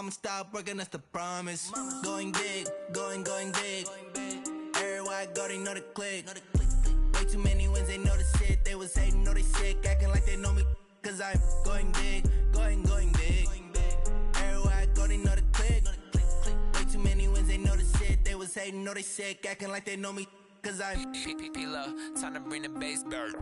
I'ma stop working, that's the promise. Going big, going big. Everywhere I go, they know the click. Way too many wins, they know the shit. They was hating, know they sick, acting like they know me. Cause I'm going big, going big. Everywhere I go, they know the click. Way too many wins, they know the shit. They was hating, know they sick, acting like they know me. Cause I'm P-Lo, time to bring the bass back.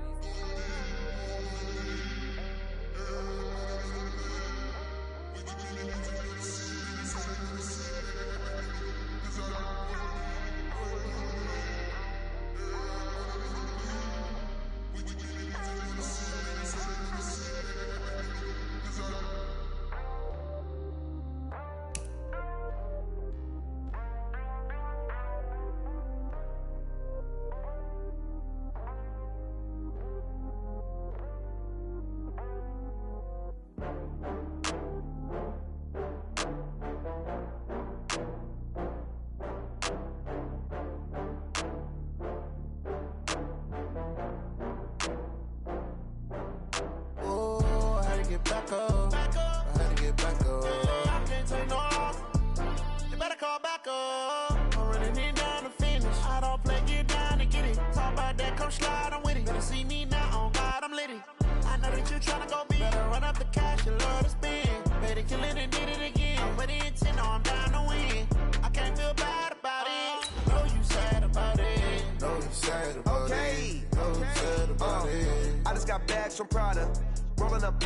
From Prada, rolling up.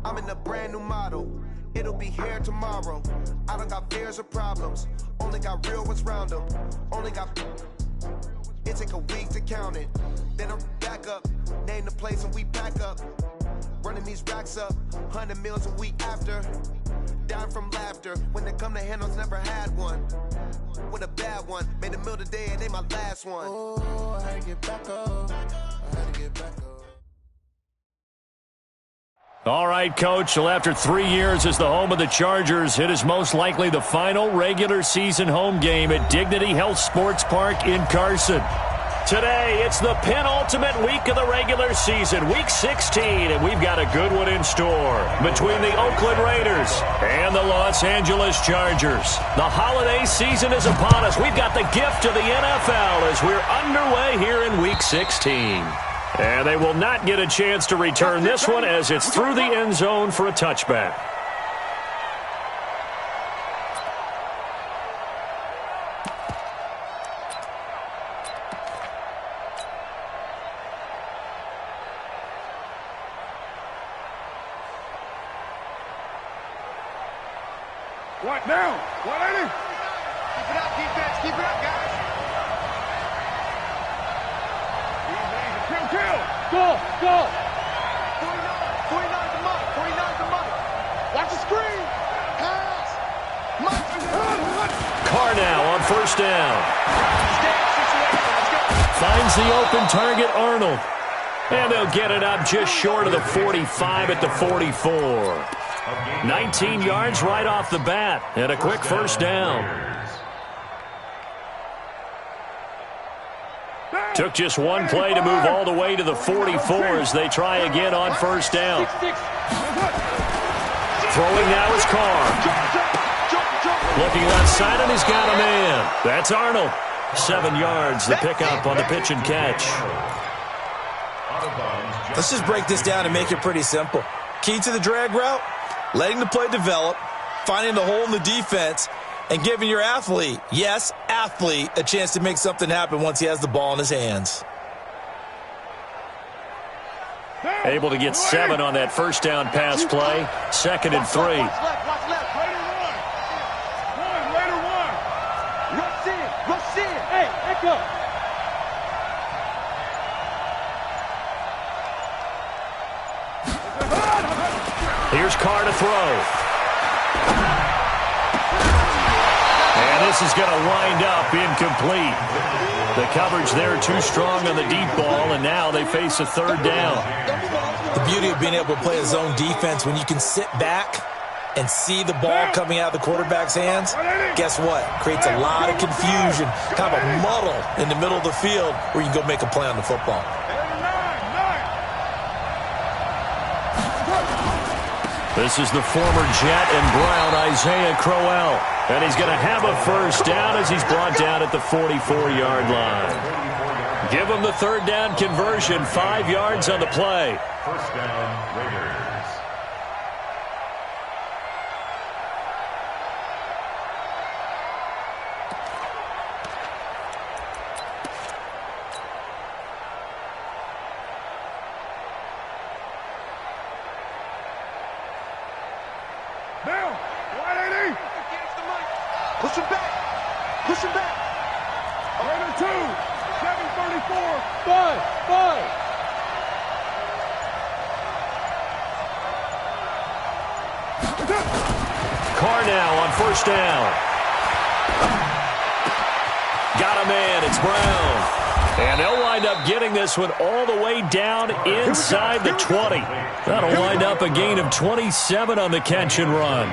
I'm in a brand new model. It'll be here tomorrow. I don't got fears or problems. Only got real ones round them. Only got. It take a week to count it. Then I'm back up. Name the place and we pack up. Running these racks up. 100 meals a week after. Dying from laughter. When they come to handles, never had one. With a bad one. Made a meal today and they my last one. Oh, I had to get back up. I had to get back up. All right, Coach. Well, after 3 years as the home of the Chargers, it is most likely the final regular season home game at Dignity Health Sports Park in Carson. Today, it's the penultimate week of the regular season, Week 16, and we've got a good one in store between the Oakland Raiders and the Los Angeles Chargers. The holiday season is upon us. We've got the gift of the NFL as we're underway here in Week 16. And they will not get a chance to return this one as it's through the end zone for a touchback. What now? 180? Keep it up, defense. Keep it up, guys. Kill. Go. 49 the money. 49 the money. Watch the screen. Pass. Carr now on first down. Finds the open target, Arnold. And they'll get it up just short of the 45 at the 44. 19 yards right off the bat and a quick first down. Took just one play to move all the way to the 44 as they try again on first down. Throwing now is Carr. Looking outside, and he's got a man. That's Arnold. 7 yards, the pickup on the pitch and catch. Let's just break this down and make it pretty simple. Key to the drag route, letting the play develop, finding the hole in the defense, and giving your athlete, yes, athlete, a chance to make something happen once he has the ball in his hands. Able to get 7 on that first down pass play. 2nd and 3. Watch left. Raider one. Rush in. Hey, echo. Here's Carr to throw. And this is going to wind up incomplete. The coverage there too strong on the deep ball, and now they face a third down. The beauty of being able to play a zone defense when you can sit back and see the ball coming out of the quarterback's hands, guess what? Creates a lot of confusion, kind of a muddle in the middle of the field where you can go make a play on the football. This is the former Jet and Brown, Isaiah Crowell. And he's going to have a first down as he's brought down at the 44-yard line. Give him the third down conversion, 5 yards on the play. First down, Raiders. Now, 180. Push him back. Push him back. Raider 2, 734. 5. Carr now on first down. Got a man. It's Brown. And they'll wind up getting this one all the way down inside the 20. That'll wind up a gain of 27 on the catch and run.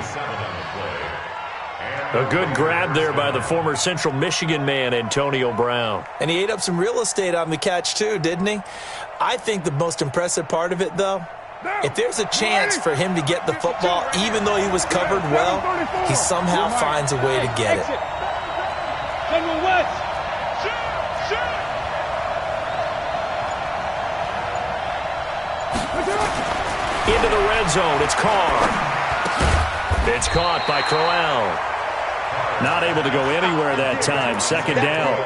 A good grab there by the former Central Michigan man, Antonio Brown. And he ate up some real estate on the catch, too, didn't he? I think the most impressive part of it, though, if there's a chance for him to get the football, even though he was covered well, he somehow finds a way to get it. General West. Into the red zone. It's Carr. It's caught by Crowell. Not able to go anywhere that time. Second down.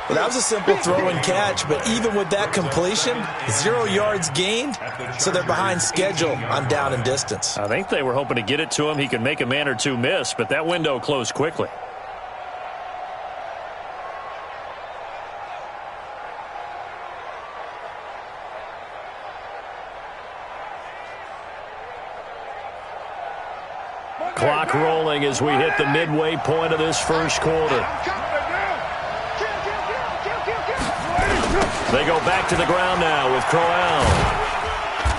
Well, that was a simple throw and catch, but even with that completion, 0 yards gained, so they're behind schedule on down and distance. I think they were hoping to get it to him. He could make a man or two miss, but that window closed quickly. Clock rolling as we hit the midway point of this first quarter. They go back to the ground now with Crowell.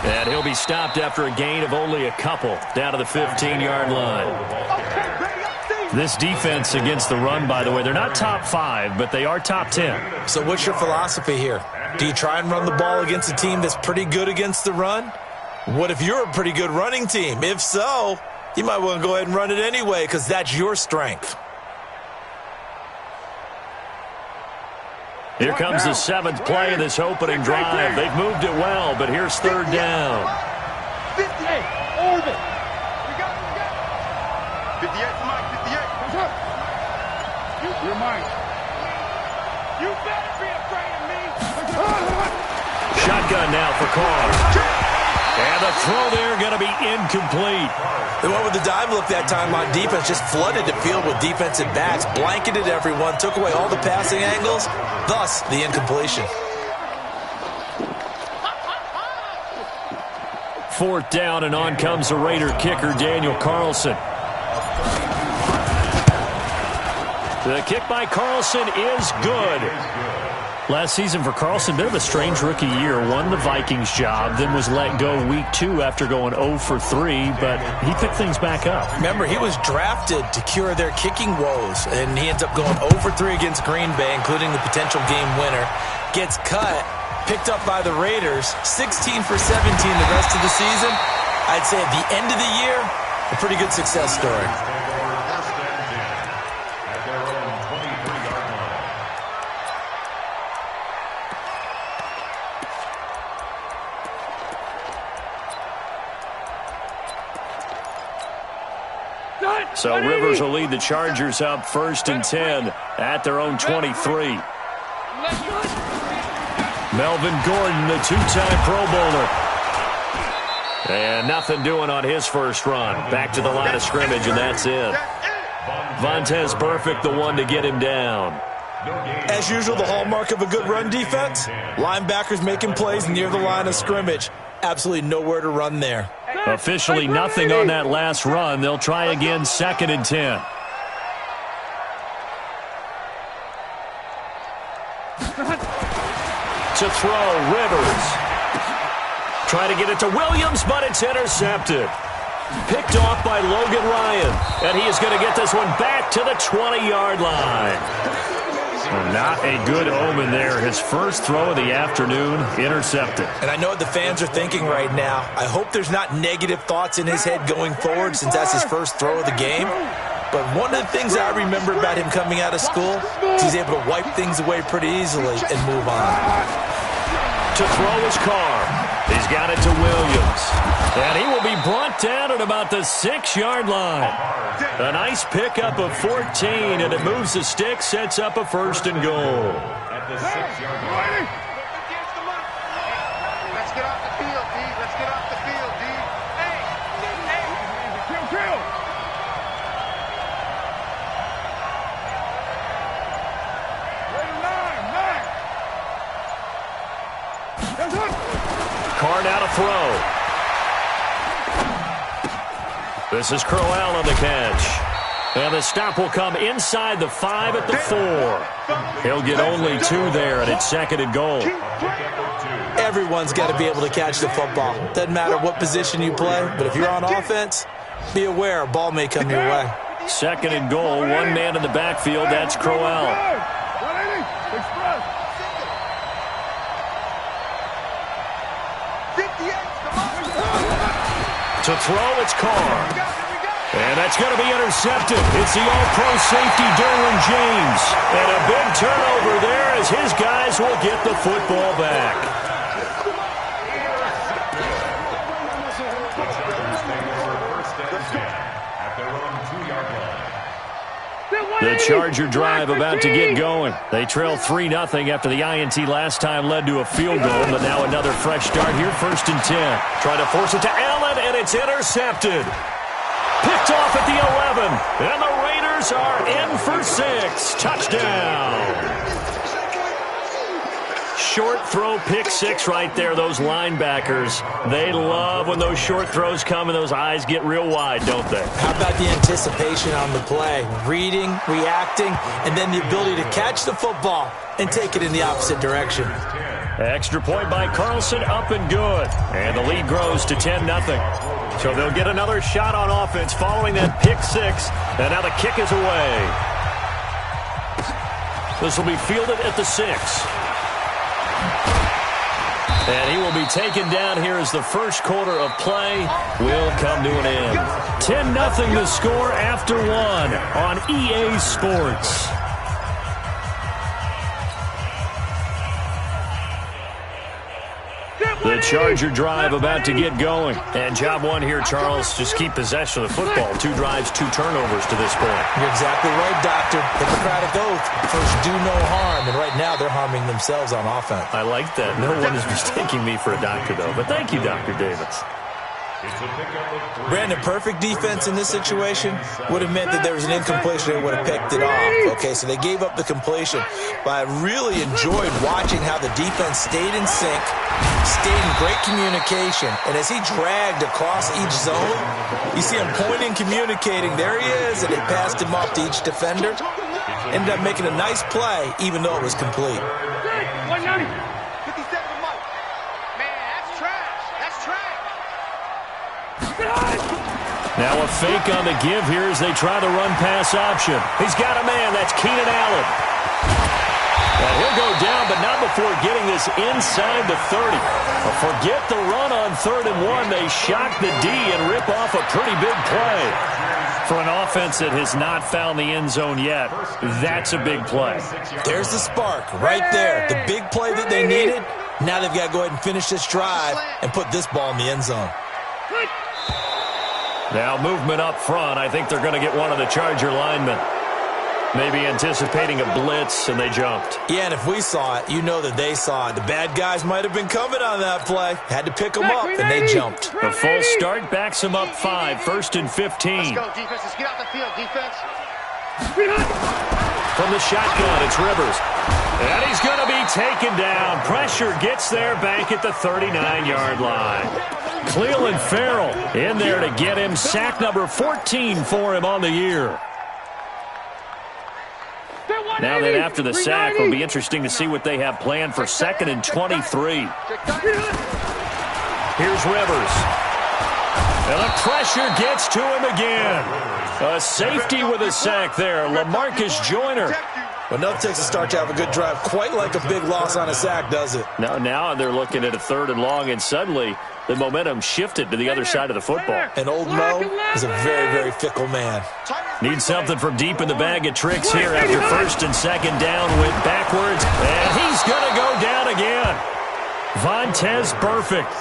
And he'll be stopped after a gain of only a couple down to the 15-yard line. This defense against the run, by the way, they're not top 5, but they are top 10. So what's your philosophy here? Do you try and run the ball against a team that's pretty good against the run? What if you're a pretty good running team? If so, you might want to go ahead and run it anyway because that's your strength. Here comes the 7th play of this opening drive. They've moved it well, but here's third down. 58, orbit. 58, Mike, 58. You're mine. You better be afraid of me. Shotgun now for Carr. And the throw there going to be incomplete. They went with the dime look that time on defense, just flooded the field with defensive backs, blanketed everyone, took away all the passing angles, thus the incompletion. 4th down, and on comes the Raider kicker, Daniel Carlson. The kick by Carlson is good. Last season for Carlson, bit of a strange rookie year. Won the Vikings job, then was let go week 2 after going 0 for 3, but he picked things back up. Remember, he was drafted to cure their kicking woes, and he ends up going 0 for 3 against Green Bay, including the potential game winner. Gets cut, picked up by the Raiders, 16 for 17 the rest of the season. I'd say at the end of the year, a pretty good success story. So Rivers will lead the Chargers up 1st and 10 at their own 23. Melvin Gordon, the 2-time Pro Bowler. And nothing doing on his first run. Back to the line of scrimmage, and that's it. Vontaze Burfict, the one to get him down. As usual, the hallmark of a good run defense, linebackers making plays near the line of scrimmage. Absolutely nowhere to run there. Officially nothing on that last run. They'll try again 2nd and 10. To throw, Rivers. Try to get it to Williams, but it's intercepted. Picked off by Logan Ryan. And he is going to get this one back to the 20-yard line. Not a good omen there. His first throw of the afternoon, intercepted. And I know what the fans are thinking right now. I hope there's not negative thoughts in his head going forward since that's his first throw of the game. But one of the things I remember about him coming out of school is he's able to wipe things away pretty easily and move on. To throw his car. He's got it to Williams. And he will be brought down at about the 6-yard line. A nice pickup of 14, and it moves the stick, sets up a 1st and goal. At the 6-yard line. Let's get off the field, D. Let's get off the field, D. Hey! Kill! Carr now to throw. This is Crowell on the catch. And the stop will come inside the 5 at the 4. He'll get only 2 there, and it's 2nd and goal. Everyone's got to be able to catch the football. Doesn't matter what position you play, but if you're on offense, be aware a ball may come your way. 2nd and goal, 1 man in the backfield. That's Crowell. To throw, it's Carr. And that's going to be intercepted. It's the all-pro safety, Derwin James. And a big turnover there as his guys will get the football back. The Charger drive about to get going. They trail 3-0 after the INT last time led to a field goal, but now another fresh start here, 1st and 10. Trying to force it to Allen, and it's intercepted. Picked off at the 11, and the Raiders are in for 6. Touchdown. Short throw, pick 6 right there. Those linebackers, they love when those short throws come and those eyes get real wide, don't they? How about the anticipation on the play? Reading, reacting, and then the ability to catch the football and take it in the opposite direction. Extra point by Carlson, up and good. And the lead grows to 10-0. So they'll get another shot on offense following that pick 6. And now the kick is away. This will be fielded at the 6. And he will be taken down here as the first quarter of play will come to an end. 10-0 the score after 1 on EA Sports. The Charger drive about to get going. And job 1 here, Charles, just keep possession of the football. 2 drives, 2 turnovers to this point. You're exactly right, Doctor. Hippocratic oath. First, do no harm. And right now, they're harming themselves on offense. I like that. No one is mistaking me for a doctor, though. But thank you, Dr. Davis. Brandon, perfect defense in this situation would have meant that there was an incompletion and would have picked it off. Okay, so they gave up the completion. But I really enjoyed watching how the defense stayed in sync, stayed in great communication. And as he dragged across each zone, you see him pointing, communicating. There he is, and they passed him off to each defender. Ended up making a nice play, even though it was complete. 190. 57 to Mike. Man, that's trash. That's trash. Now a fake on the give here as they try the run-pass option. He's got a man. That's Keenan Allen. And he'll go down, but not before getting this inside the 30. Forget the run on 3rd and 1. They shock the D and rip off a pretty big play. For an offense that has not found the end zone yet, that's a big play. There's the spark right there. The big play that they needed. Now they've got to go ahead and finish this drive and put this ball in the end zone. Now movement up front. I think they're going to get one of the Charger linemen. Maybe anticipating a blitz, and they jumped. Yeah, and if we saw it, you know that they saw it. The bad guys might have been coming on that play. Had to pick them up, and they jumped. The full start backs them up 5, 1st and 15. Let's go, defense. Let's get out the field, defense. From the shotgun, it's Rivers. And he's going to be taken down. Pressure gets there back at the 39-yard line. Cleveland Farrell in there to get him. Sack number 14 for him on the year. Now that after the sack, it'll be interesting to see what they have planned for 2nd and 23. Here's Rivers. And the pressure gets to him again. A safety with a sack there. LaMarcus Joyner. Well, nothing takes a start to have a good drive, quite like a big loss on a sack, does it? Now they're looking at a 3rd and long, and suddenly the momentum shifted to the other side of the football. And old Mo is a very, very fickle man. Needs something from deep in the bag of tricks here after 1st and 2nd down. Went backwards, and he's going to go down again. Vontez perfect.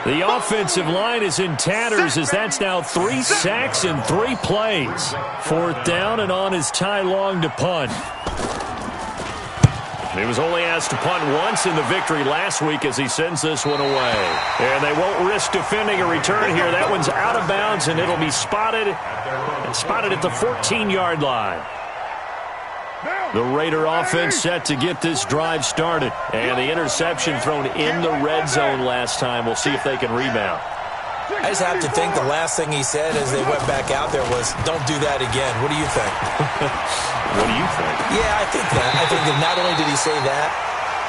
The offensive line is in tatters as that's now 3 sacks in 3 plays. 4th down and on is Ty Long to punt. He was only asked to punt once in the victory last week as he sends this one away. And they won't risk defending a return here. That one's out of bounds, and it'll be spotted at the 14-yard line. The Raider offense set to get this drive started. And the interception thrown in the red zone last time. We'll see if they can rebound. I just have to think the last thing he said as they went back out there was, don't do that again. What do you think? What do you think? Yeah, I think that. I think that not only did he say that,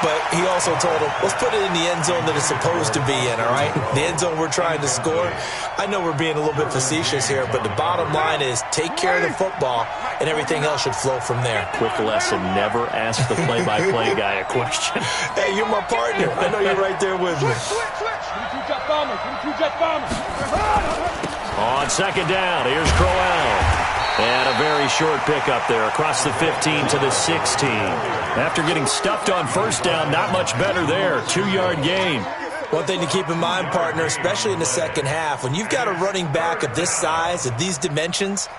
but he also told him, let's put it in the end zone that it's supposed to be in, all right? The end zone we're trying to score. I know we're being a little bit facetious here, but the bottom line is take care of the football, and everything else should flow from there. Quick lesson, never ask the play-by-play guy a question. Hey, you're my partner. I know you're right there with me. On 2nd down, here's Crowell. And a very short pickup there across the 15 to the 16. After getting stuffed on 1st down, not much better there. 2-yard gain. One thing to keep in mind, partner, especially in the second half, when you've got a running back of this size, of these dimensions,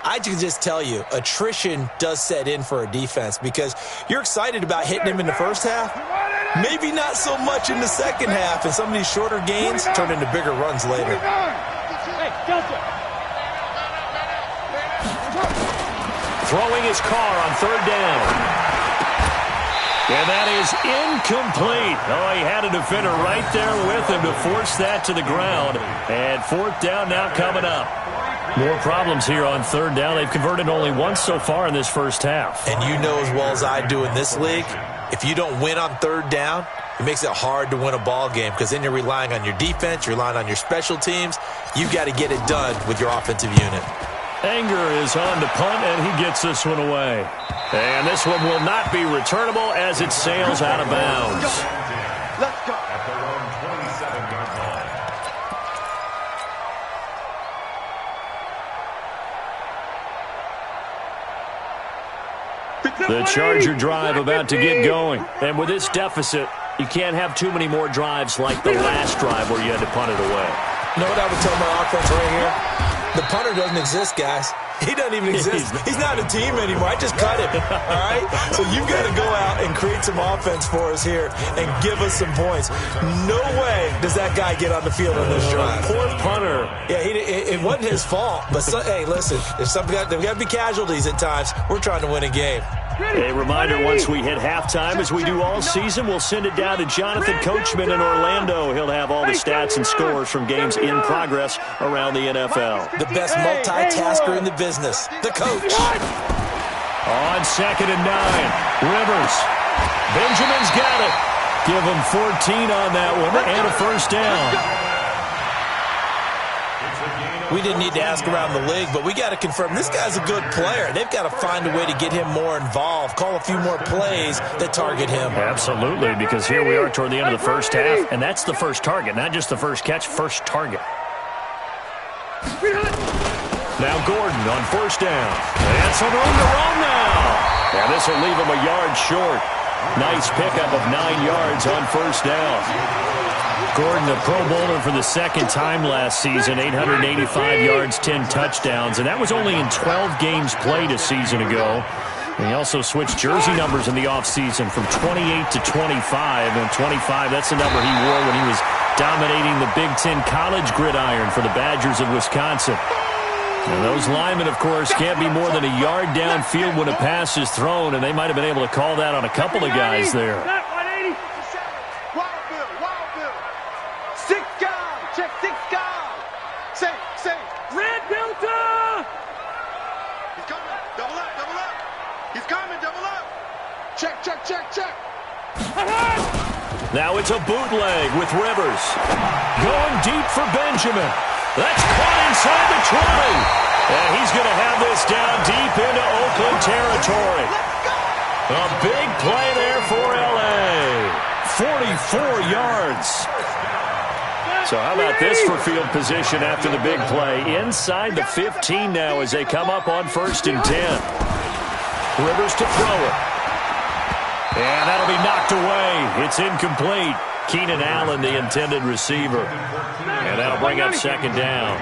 I can just tell you, attrition does set in for a defense because you're excited about hitting him in the first half. Maybe not so much in the second half, and some of these shorter gains turn into bigger runs later. Throwing his car on 3rd down. And that is incomplete. Oh, he had a defender right there with him to force that to the ground. And 4th down now coming up. More problems here on 3rd down. They've converted only once so far in this first half. And you know as well as I do in this league, if you don't win on 3rd down, it makes it hard to win a ball game because then you're relying on your defense, you're relying on your special teams. You've got to get it done with your offensive unit. Anger is on to punt, and he gets this one away. And this one will not be returnable as it sails out of bounds. Let's go. At their own 27-yard line. The Charger drive about to get going. And with this deficit, you can't have too many more drives like the last drive where you had to punt it away. You know what I would tell my offense right here? The punter doesn't exist, guys. He doesn't even exist. He's not a team anymore. I just cut him, all right? So you've got to go out and create some offense for us here and give us some points. No way does that guy get on the field on this drive. Poor punter. Yeah, it wasn't his fault. But, hey, listen, there's got to be casualties at times. We're trying to win a game. A reminder, once we hit halftime, as we do all season, we'll send it down to Jonathan Coachman in Orlando. He'll have all the stats and scores from games in progress around the NFL. The best multitasker in the business, the coach. On 2nd and 9, Rivers. Benjamin's got it. Give him 14 on that one and a 1st down. We didn't need to ask around the league, but we got to confirm this guy's a good player. They've got to find a way to get him more involved, call a few more plays that target him. Absolutely, because here we are toward the end of the first half, and that's the first target, not just the first catch, first target. Now Gordon on 1st down. And some room to run now. And this will leave him a yard short. Nice pickup of 9 yards on 1st down. Gordon, a Pro Bowler for the 2nd time last season, 885 yards, 10 touchdowns, and that was only in 12 games played a season ago. And he also switched jersey numbers in the offseason from 28 to 25, and 25, that's the number he wore when he was dominating the Big Ten college gridiron for the Badgers of Wisconsin. And those linemen, of course, can't be more than a yard downfield when a pass is thrown, and they might have been able to call that on a couple of guys there. Check. Now it's a bootleg with Rivers. Going deep for Benjamin. That's caught inside the 20. And he's going to have this down deep into Oakland territory. A big play there for L.A. 44 yards. So how about this for field position after the big play? Inside the 15 now as they come up on 1st and 10. Rivers to throw it. And that'll be knocked away. It's incomplete. Keenan Allen, the intended receiver. And that'll bring up 2nd down.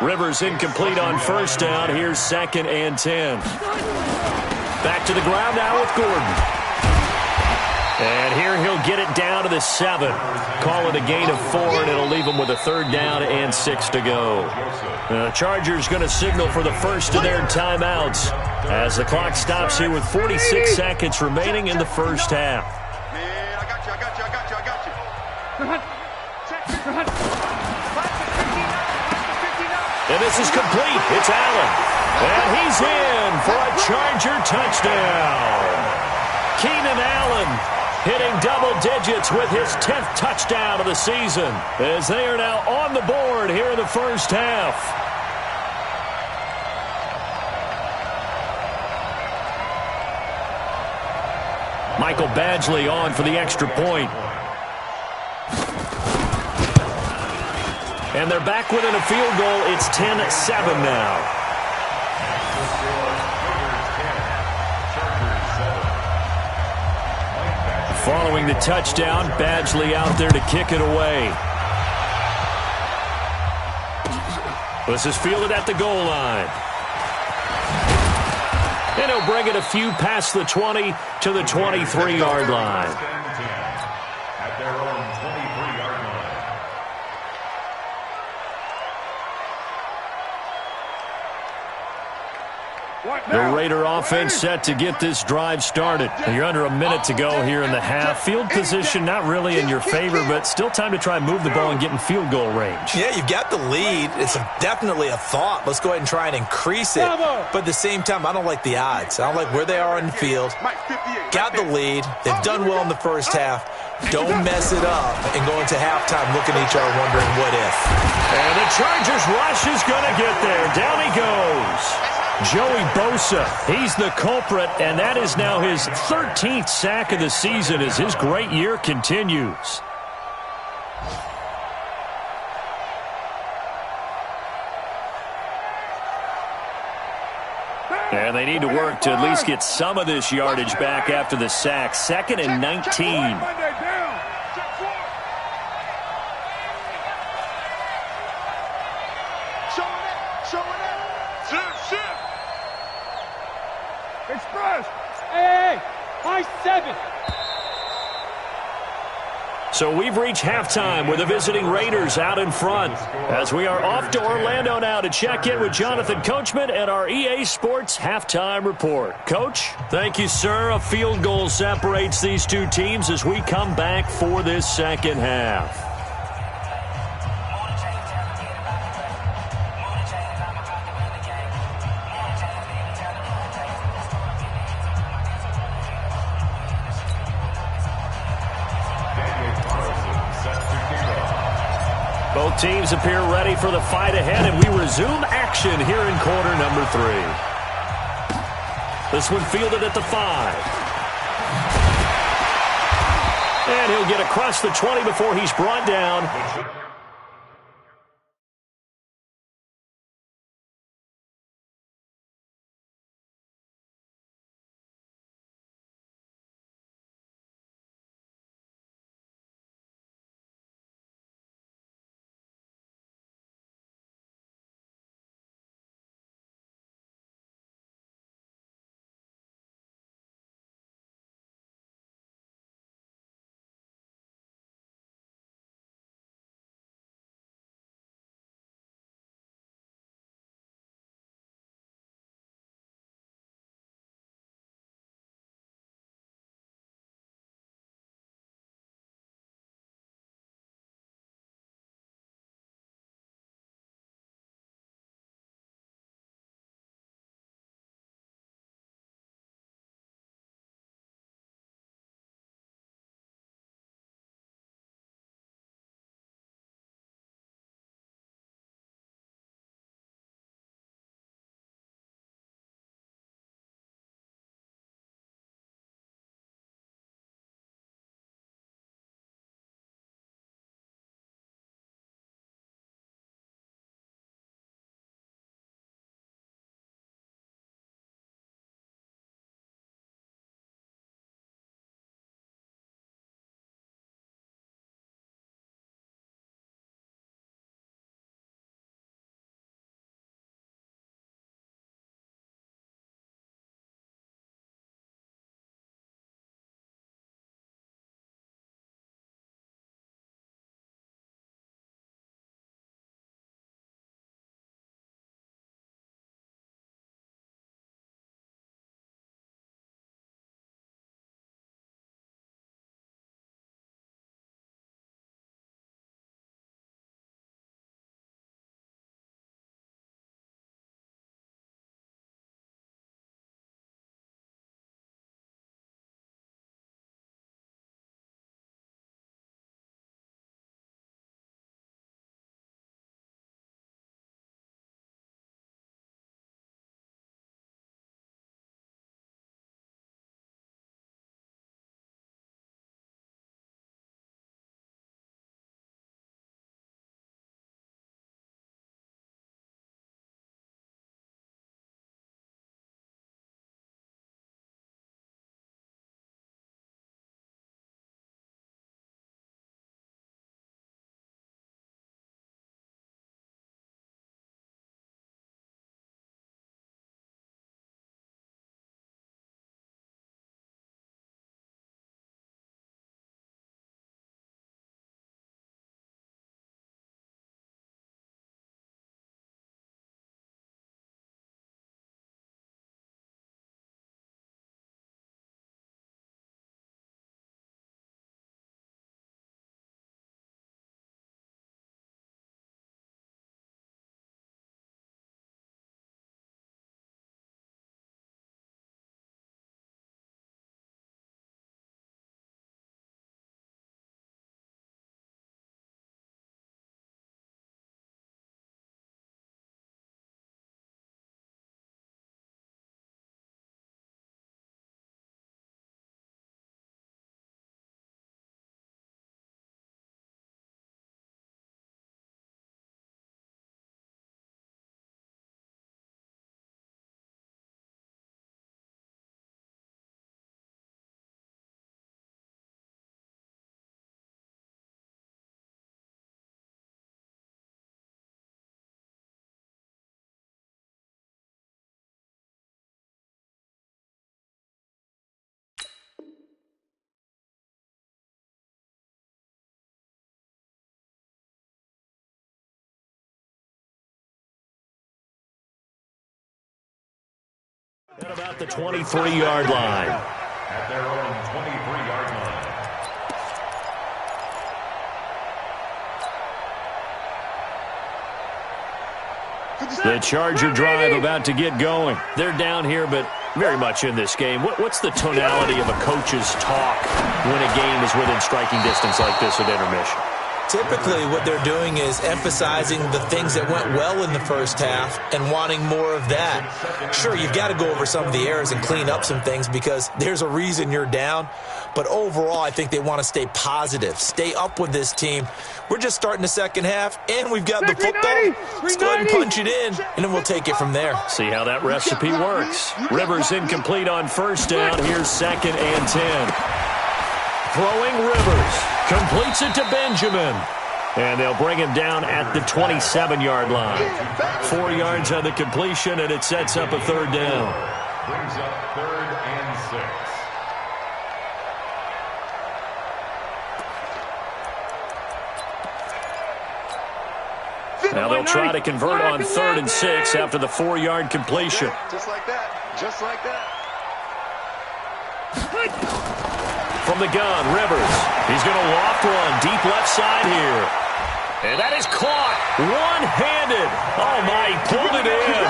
Rivers incomplete on 1st down. Here's 2nd and 10. Back to the ground now with Gordon. And here he'll get it down to the 7. Call it a gain of 4, and it'll leave him with a 3rd down and 6 to go. The Chargers going to signal for the first of their timeouts as the clock stops here with 46 seconds remaining in the first half. Man, I got you. And this is complete. It's Allen. And he's in for a Charger touchdown. Keenan Allen hitting double digits with his 10th touchdown of the season as they are now on the board here in the first half. Michael Badgley on for the extra point. And they're back within a field goal. It's 10-7 now. Following the touchdown, Badgley out there to kick it away. This is fielded at the goal line. And he'll bring it a few past the 20 to the 23-yard line. At their own 23-yard line. The Raider offense set to get this drive started. You're under a minute to go here in the half. Field position not really in your favor, but still time to try and move the ball and get in field goal range. Yeah, you've got the lead. It's definitely a thought. Let's go ahead and try and increase it. But at the same time, I don't like the odds. I don't like where they are in the field. Got the lead. They've done well in the first half. Don't mess it up and go into halftime looking at each other wondering what if. And the Chargers rush is going to get there. Down he goes. Joey Bosa, he's the culprit, and that is now his 13th sack of the season as his great year continues. And they need to work to at least get some of this yardage back after the sack. 2nd and 19. Express! Hey, my 7. So we've reached halftime with the visiting Raiders out in front as we are off to Orlando now to check in with Jonathan Coachman and our EA Sports Halftime Report. Coach? Thank you, sir. A field goal separates these two teams as we come back for this second half. Both teams appear ready for the fight ahead, and we resume action here in quarter number 3. This one fielded at the 5. And he'll get across the 20 before he's brought down. At about the 23-yard line. At their own 23-yard line. The Charger drive about to get going. They're down here, but very much in this game. What's the tonality of a coach's talk when a game is within striking distance like this at intermission? Typically, what they're doing is emphasizing the things that went well in the first half and wanting more of that. Sure, you've got to go over some of the errors and clean up some things because there's a reason you're down. But overall, I think they want to stay positive, stay up with this team. We're just starting the second half, and we've got the football. Let's go ahead and punch it in, and then we'll take it from there. See how that recipe works. Rivers incomplete on first down. Here's 2nd and 10. Throwing Rivers. Completes it to Benjamin. And they'll bring him down at the 27-yard line. 4 yards on the completion, and it sets up a 3rd down. Brings up 3rd and 6. Now they'll try to convert on 3rd and 6 after the 4-yard completion. Just like that. Just like that. From the gun, Rivers. He's going to loft one deep left side here. And that is caught one-handed. Oh, my, he pulled it in.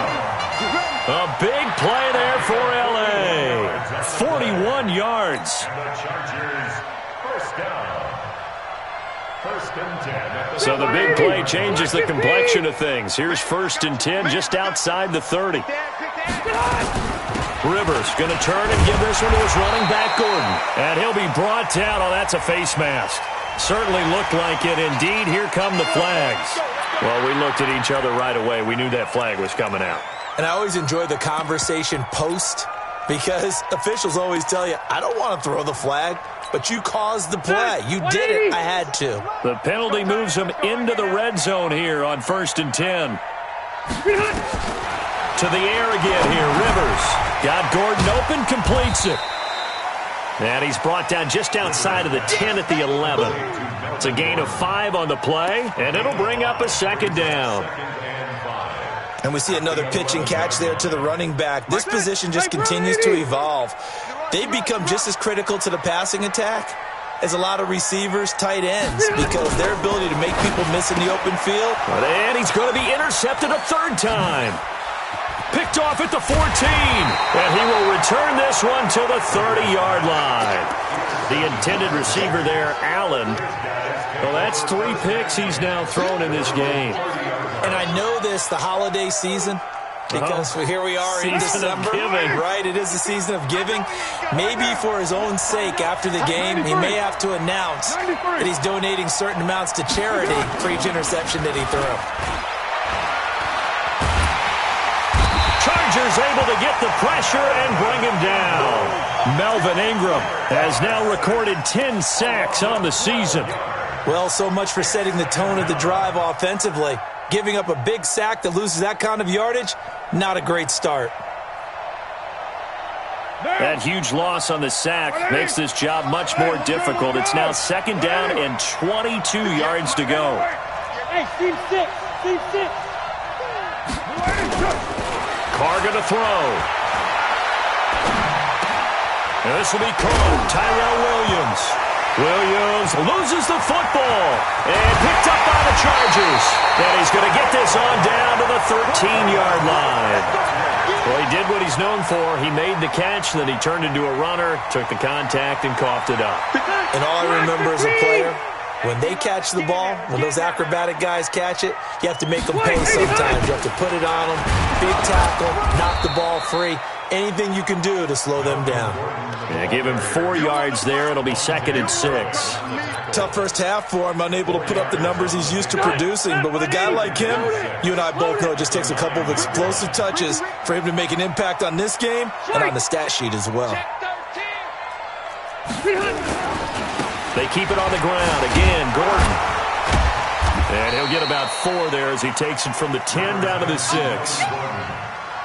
A big play there for L.A. 41 yards. And the Chargers, first down. 1st and 10. So the big play changes the complexion of things. Here's 1st and 10 just outside the 30. Rivers going to turn and give this one to his running back, Gordon. And he'll be brought down. Oh, that's a face mask. Certainly looked like it. Indeed, here come the flags. Well, we looked at each other right away. We knew that flag was coming out. And I always enjoy the conversation post because officials always tell you, I don't want to throw the flag, but you caused the play. You did it. I had to. The penalty moves him into the red zone here on 1st and 10. To the air again here, Rivers. Got Gordon open, completes it. And he's brought down just outside of the 10 at the 11. It's a gain of 5 on the play, and it'll bring up a 2nd down. And we see another pitch and catch there to the running back. This position just continues to evolve. They've become just as critical to the passing attack as a lot of receivers, tight ends, because their ability to make people miss in the open field. And he's going to be intercepted a 3rd time. Picked off at the 14. And he will return this one to the 30-yard line. The intended receiver there, Allen. Well, that's 3 picks he's now thrown in this game. And I know this, the holiday season, because here we are in December. Right, it is the season of giving. Maybe for his own sake after the game, he may have to announce that he's donating certain amounts to charity for each interception that he threw. Chargers able to get the pressure and bring him down. Melvin Ingram has now recorded 10 sacks on the season. Well, so much for setting the tone of the drive offensively. Giving up a big sack that loses that kind of yardage, not a great start. That huge loss on the sack makes this job much more difficult. It's now 2nd down and 22 yards to go. Hey, Steve 6. Steve 6. Carr going to throw. And this will be caught. Tyrell Williams. Williams loses the football and picked up by the Chargers. And he's going to get this on down to the 13-yard line. Well, he did what he's known for. He made the catch, then he turned into a runner, took the contact, and coughed it up. And all I remember as a player, when they catch the ball, when those acrobatic guys catch it, you have to make them pay sometimes. You have to put it on them, big tackle, knock the ball free. Anything you can do to slow them down. Yeah, give him 4 yards there. It'll be 2nd and 6. Tough first half for him, unable to put up the numbers he's used to producing. But with a guy like him, you and I both know it just takes a couple of explosive touches for him to make an impact on this game and on the stat sheet as well. They keep it on the ground. Again, Gordon. And he'll get about 4 there as he takes it from the 10 down to the 6.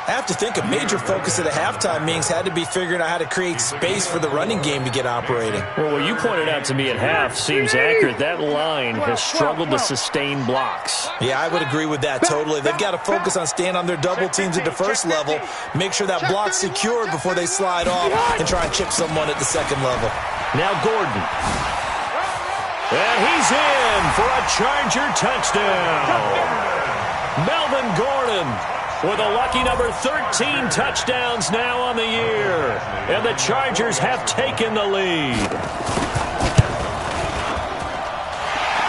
I have to think a major focus at the halftime meetings had to be figuring out how to create space for the running game to get operating. Well, what you pointed out to me at half seems accurate. That line has struggled to sustain blocks. Yeah, I would agree with that totally. They've got to focus on staying on their double teams at the first level, make sure that block's secured before they slide off, and try and chip someone at the second level. Now Gordon. And he's in for a Charger touchdown. Melvin Gordon with a lucky number 13 touchdowns now on the year. And the Chargers have taken the lead.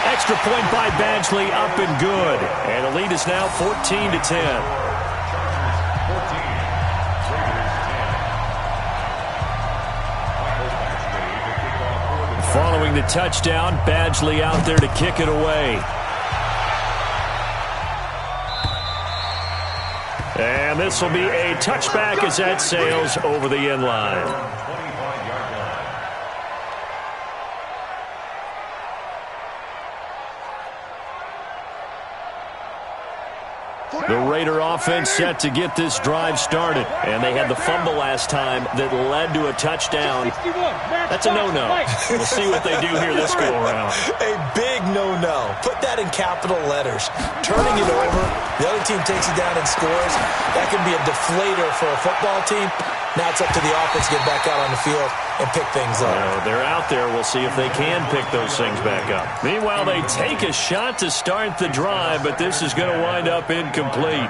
Extra point by Badgley, up and good. And the lead is now 14-10. Following the touchdown, Badgley out there to kick it away. And this will be a touchback as that sails over the end line. The Raider offense set to get this drive started. And they had the fumble last time that led to a touchdown. That's a no-no. We'll see what they do here this go-around. A big no-no. Put that in capital letters. Turning it over, the other team takes it down and scores. That can be a deflator for a football team. Now it's up to the offense to get back out on the field and pick things up. They're out there. We'll see if they can pick those things back up. Meanwhile, they take a shot to start the drive, but this is going to wind up incomplete.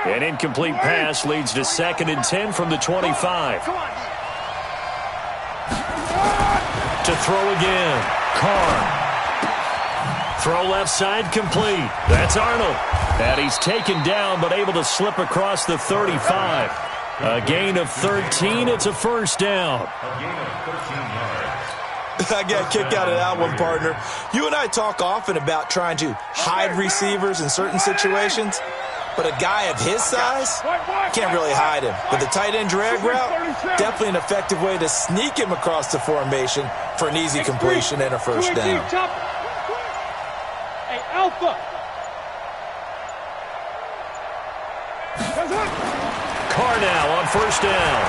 An incomplete pass leads to 2nd and 10 from the 25. To throw again. Carr. Throw left side complete. That's Arnold. And he's taken down but able to slip across the 35. A gain of 13. It's a first down. A gain of 13 yards. I got kicked out of that one, partner. You and I talk often about trying to hide receivers in certain situations. But a guy of his size, can't really hide him. But the tight end drag route, definitely an effective way to sneak him across the formation for an easy completion and a first down. Hey, Alpha. Carr now on first down.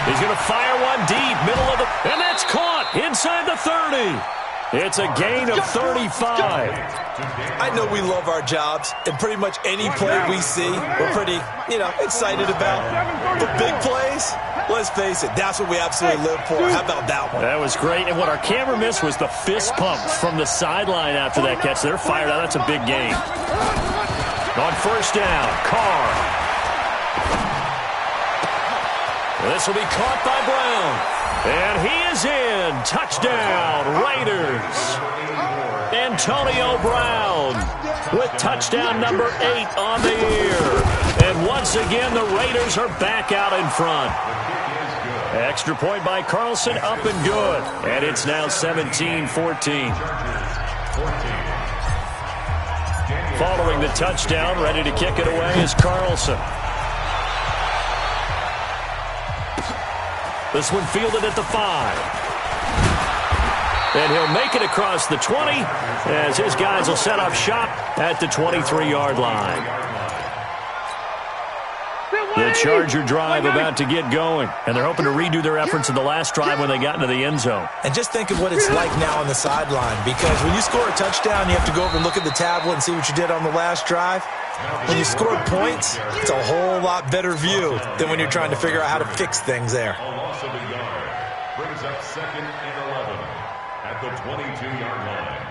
He's going to fire one deep, middle of the... And that's caught inside the 30. It's a gain of 35. I know we love our jobs, and pretty much any play we see, we're pretty, excited about. But big plays, let's face it, that's what we absolutely live for. How about that one? That was great, and what our camera missed was the fist pump from the sideline after that catch. They're fired out. That's a big gain. On first down, Carr. This will be caught by Brown. And he is in. Touchdown, Raiders. Antonio Brown with touchdown number 8 on the year. And once again, the Raiders are back out in front. Extra point by Carlson, up and good. And it's now 17-14. Following the touchdown, ready to kick it away is Carlson. This one fielded at the 5. And he'll make it across the 20 as his guys will set up shop at the 23-yard line. The Charger drive about to get going, and they're hoping to redo their efforts in the last drive when they got into the end zone. And just think of what it's like now on the sideline, because when you score a touchdown, you have to go over and look at the tablet and see what you did on the last drive. When you score points, it's a whole lot better view than when you're trying to figure out how to fix things there. A loss of a yard brings up 2nd and 11 at the 22-yard line.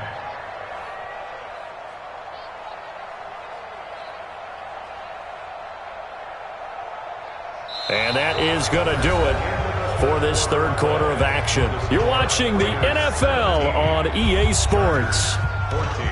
And that is going to do it for this third quarter of action. You're watching the NFL on EA Sports. 14.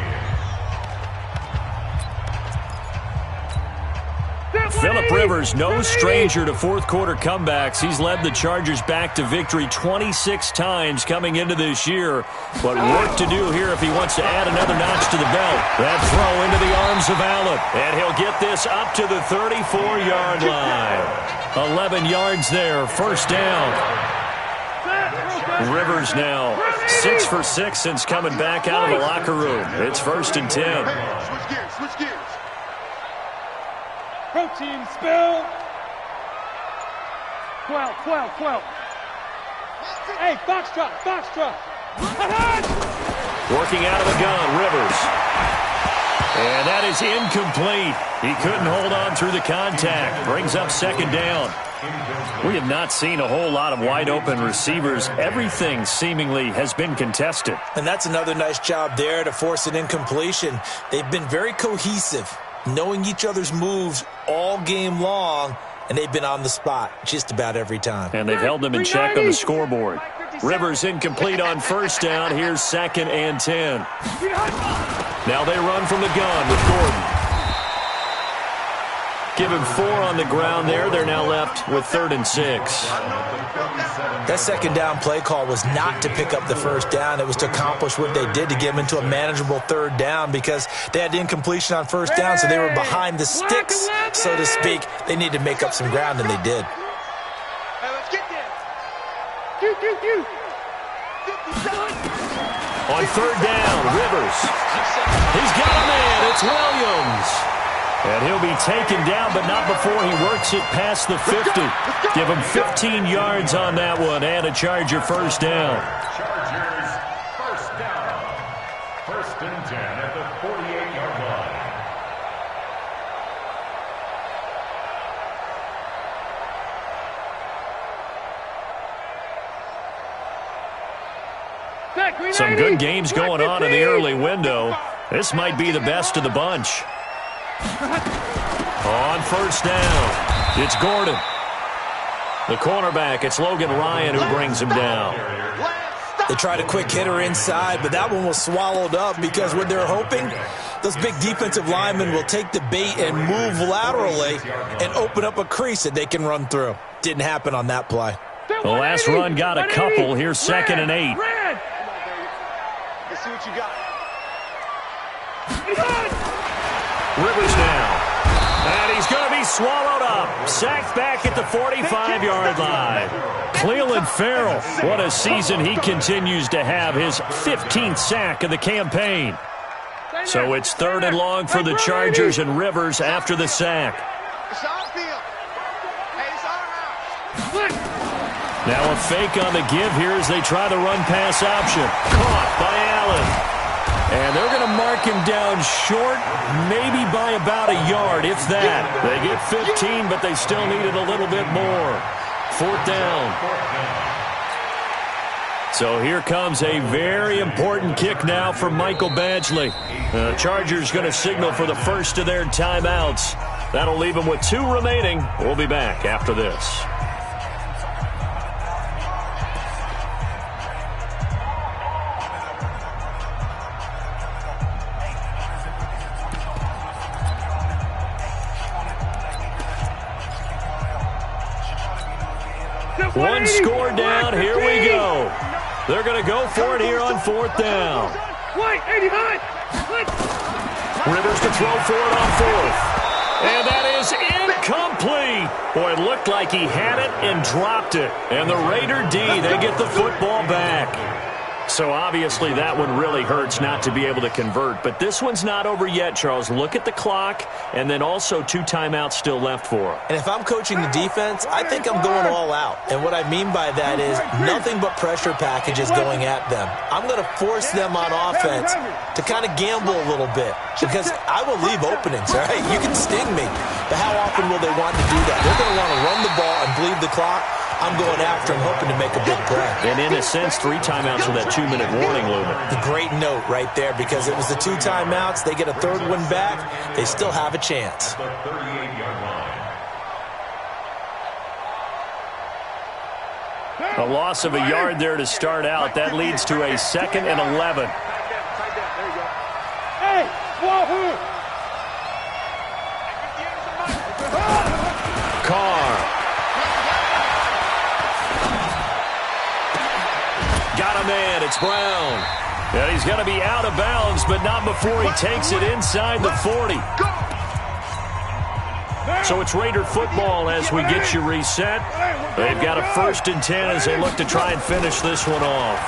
Phillip Rivers, no stranger to fourth quarter comebacks. He's led the Chargers back to victory 26 times coming into this year. But work to do here if he wants to add another notch to the belt. That throw into the arms of Allen. And he'll get this up to the 34-yard line. 11 yards there, first down. Rivers now 6 for 6 since coming back out of the locker room. It's 1st and 10. Switch gears. Protein spill. 12. Hey, Foxtrot. Working out of the gun, Rivers. And that is incomplete. He couldn't hold on through the contact. Brings up second down. We have not seen a whole lot of wide-open receivers. Everything seemingly has been contested. And that's another nice job there to force an incompletion. They've been very cohesive, knowing each other's moves all game long, and they've been on the spot just about every time. And they've held them in check on the scoreboard. Rivers incomplete on first down. Here's 2nd and 10. Now they run from the gun with Gordon. Give him 4 on the ground there. They're now left with 3rd and 6. That second down play call was not to pick up the first down. It was to accomplish what they did to get them into a manageable 3rd down because they had incompletion on first down, so they were behind the sticks, so to speak. They needed to make up some ground, and they did. On 3rd down, Rivers. He's got a man. It's Williams. And he'll be taken down, but not before he works it past the 50. Give him 15 yards on that one and a Charger first down. Chargers first down. 1st and 10 at the 48-yard line. Some good games going on in the early window. This might be the best of the bunch. On first down, it's Gordon. The cornerback, it's Logan Ryan who brings him down. They tried a quick hitter inside, but that one was swallowed up because what they're hoping, those big defensive linemen will take the bait and move laterally and open up a crease that they can run through. Didn't happen on that play. The last run got a couple. Here's 2nd and 8. Let's see what you got. Rivers now. And he's going to be swallowed up. Sacked back at the 45-yard line. Cleveland Farrell, what a season he continues to have. His 15th sack of the campaign. So it's 3rd and long for the Chargers and Rivers after the sack. Now a fake on the give here as they try the run-pass option. Caught by Allen. And they're going to mark him down short, maybe by about a yard, if that. They get 15, but they still needed a little bit more. 4th down. So here comes a very important kick now for Michael Badgley. The Chargers going to signal for the first of their timeouts. That'll leave them with 2 remaining. We'll be back after this. One score down, here we go. They're going to go for it here on 4th down. Rivers to throw for it on 4th. And that is incomplete. Boy, it looked like he had it and dropped it. And the Raider D, they get the football back. So obviously that one really hurts not to be able to convert. But this one's not over yet, Charles. Look at the clock, and then also 2 timeouts still left for him. And if I'm coaching the defense, I think I'm going all out. And what I mean by that is nothing but pressure packages going at them. I'm going to force them on offense to kind of gamble a little bit because I will leave openings, all right? You can sting me, but how often will they want to do that? They're going to want to run the ball and bleed the clock. I'm going after him, hoping to make a big play. And in a sense, 3 timeouts with that 2-minute warning looming. The great note right there because it was the 2 timeouts. They get a 3rd one back. They still have a chance. The 38-yard line. A loss of a yard there to start out. That leads to a 2nd and 11. Hey, Wahoo! Carr. Got a man, it's Brown. And he's going to be out of bounds, but not before he takes it inside the 40. So it's Raider football as we get you reset. They've got a 1st and 10 as they look to try and finish this one off.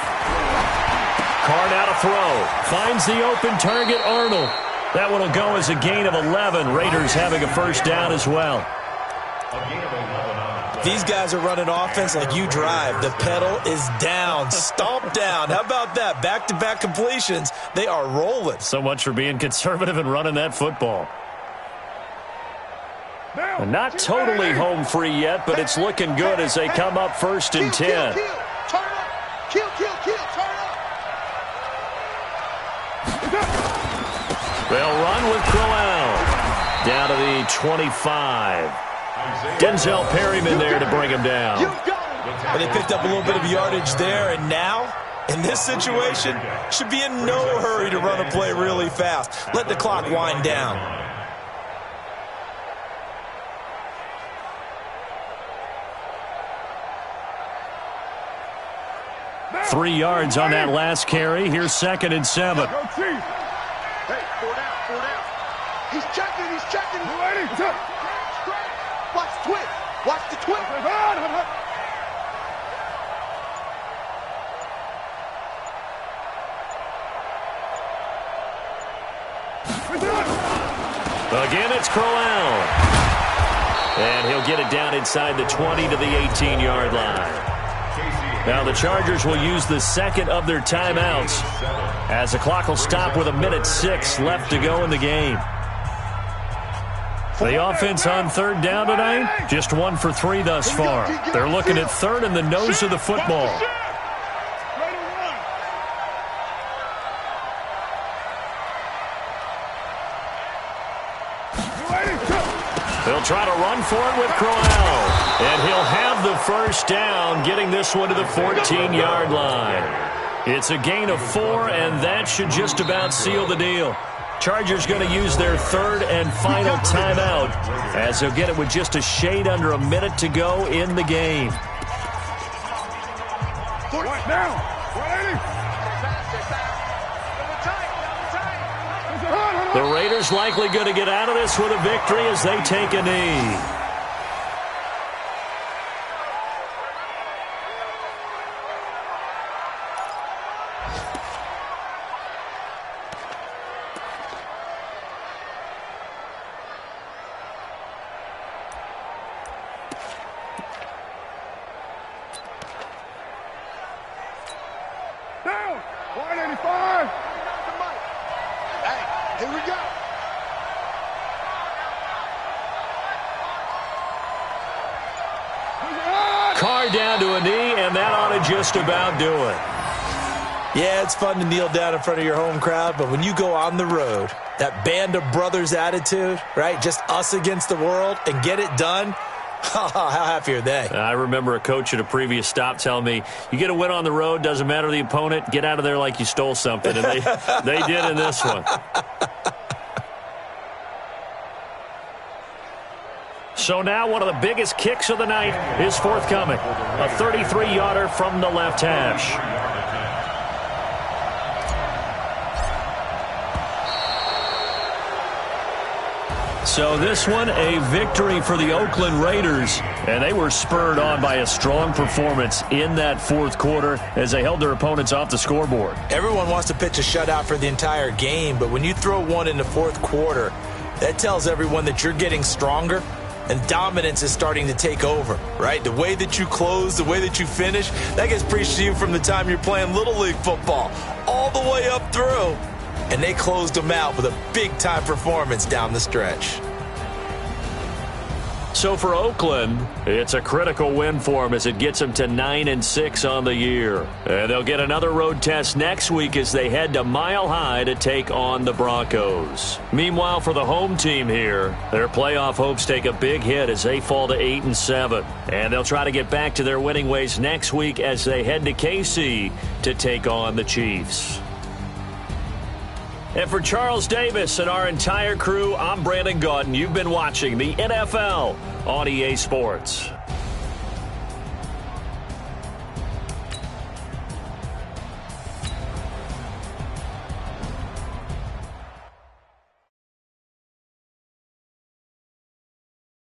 Carr now to throw. Finds the open target, Arnold. That one will go as a gain of 11. Raiders having a first down as well. These guys are running offense like you drive. The pedal is down, stomp down. How about that? Back-to-back completions. They are rolling. So much for being conservative and running that football. And not totally home free yet, but it's looking good as they come up 1st and 10. Turn up. Kill, turn up. They'll run with Crowell. Down to the 25. Denzel Perryman there to bring him down. And they picked up a little bit of yardage there, and now, in this situation, should be in no hurry to run a play really fast. Let the clock wind down. Three yards on that last carry. Here's 2nd and 7. Hey, 4 down. He's checking. Watch the twist. Again, it's Crowell. And he'll get it down inside the 20 to the 18-yard line. Now the Chargers will use the second of their timeouts as the clock will stop with 1:06 left to go in the game. The offense on 3rd down tonight, just 1 for 3 thus far. They're looking at 3rd in the nose of the football. They'll try to run for it with Crowell. And he'll have the first down, getting this one to the 14-yard line. It's a gain of 4, and that should just about seal the deal. Chargers going to use their 3rd and final timeout as they'll get it with just a shade under a minute to go in the game. The Raiders likely going to get out of this with a victory as they take a knee. Down. 185. Hey, here we go. Carr down to a knee, and that ought to just about do it. Yeah, it's fun to kneel down in front of your home crowd, but when you go on the road, that band of brothers attitude, right, just us against the world, and get it done, how happy are they? I remember a coach at a previous stop telling me, you get a win on the road, doesn't matter the opponent, get out of there like you stole something. And they did in this one. So now one of the biggest kicks of the night is forthcoming. A 33-yarder from the left hash. So this one, a victory for the Oakland Raiders. And they were spurred on by a strong performance in that 4th quarter as they held their opponents off the scoreboard. Everyone wants to pitch a shutout for the entire game, but when you throw one in the 4th quarter, that tells everyone that you're getting stronger and dominance is starting to take over, right? The way that you close, the way that you finish, that gets preached to you from the time you're playing Little League football all the way up through. And they closed them out with a big-time performance down the stretch. So for Oakland, it's a critical win for them as it gets them to 9-6 on the year. And they'll get another road test next week as they head to Mile High to take on the Broncos. Meanwhile, for the home team here, their playoff hopes take a big hit as they fall to 8-7. And they'll try to get back to their winning ways next week as they head to KC to take on the Chiefs. And for Charles Davis and our entire crew, I'm Brandon Gaudin. You've been watching the NFL on EA Sports.